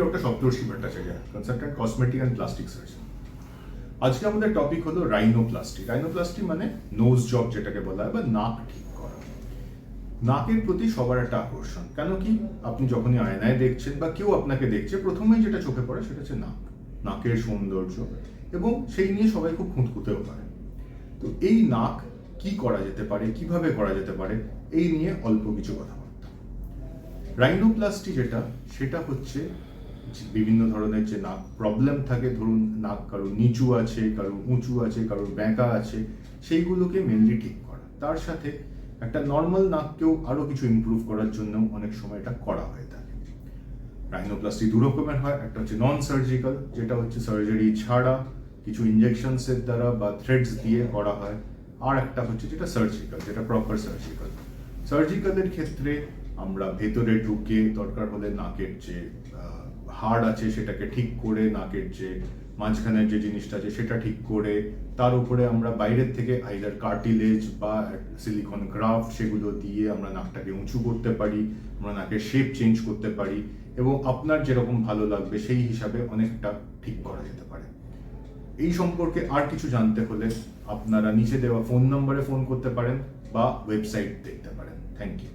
Doctor Saptarshi Bhattacharya, consultant cosmetic and plastic surgeon. আজকে আমাদের topic হলো রাইনোপ্লাস্টি। রাইনোপ্লাস্টি মানে নোজ জব যেটাকে বলা হয়, বা নাক ঠিক করা। নাকের প্রতি সবার একটা আকর্ষণ। কেন কি, আপনি যখনই আয়নায় দেখছেন বা কেউ আপনাকে দেখছে, প্রথমেই যেটা চোখে পড়ে সেটা হচ্ছে নাক, নাকের সৌন্দর্য, এবং সেই নিয়ে সবাই খুব খুঁতখুঁতেও পারে। তো এই নাক কি করা যেতে পারে, কিভাবে করা যেতে পারে, এই নিয়ে অল্প কিছু কথাবার্তা। রাইনোপ্লাস্টি সেটা হচ্ছে বিভিন্ন ধরনের যে নাক প্রবলেম থাকে, ধরুন নাক কারোর নিচু আছে, কারোর উঁচু আছে, কারোর ব্যাঁকা আছে, সেইগুলোকে মেনলি ঠিক করা। তার সাথে একটা নর্মাল নাককেও আরও কিছু ইমপ্রুভ করার জন্য অনেক সময় এটা করা হয়ে থাকে। রাইনোপ্লাস্টি দু রকমের হয়, একটা হচ্ছে নন সার্জিক্যাল, যেটা হচ্ছে সার্জারি ছাড়া কিছু ইনজেকশনসের দ্বারা বা থ্রেডস দিয়ে করা হয়। আর একটা হচ্ছে যেটা সার্জিক্যাল, যেটা প্রপার সার্জিক্যাল। সার্জিক্যালের ক্ষেত্রে আমরা ভেতরে ঢুকে দরকার হলে নাকের যে হাড় আছে সেটাকে ঠিক করে, নাকের যে মাঝখানের যে জিনিসটা আছে সেটা ঠিক করে, তার উপরে আমরা বাইরের থেকে আইদার কার্টিলেজ বা সিলিকন গ্রাফট সেগুলো দিয়ে আমরা নাকটাকে উঁচু করতে পারি, আমরা নাকের শেপ চেঞ্জ করতে পারি, এবং আপনার যেরকম ভালো লাগবে সেই হিসাবে অনেকটা ঠিক করা যেতে পারে। এই সম্পর্কে আর কিছু জানতে হলে আপনারা নিচে দেওয়া ফোন নম্বরে ফোন করতে পারেন বা ওয়েবসাইট দেখতে পারেন। Thank you.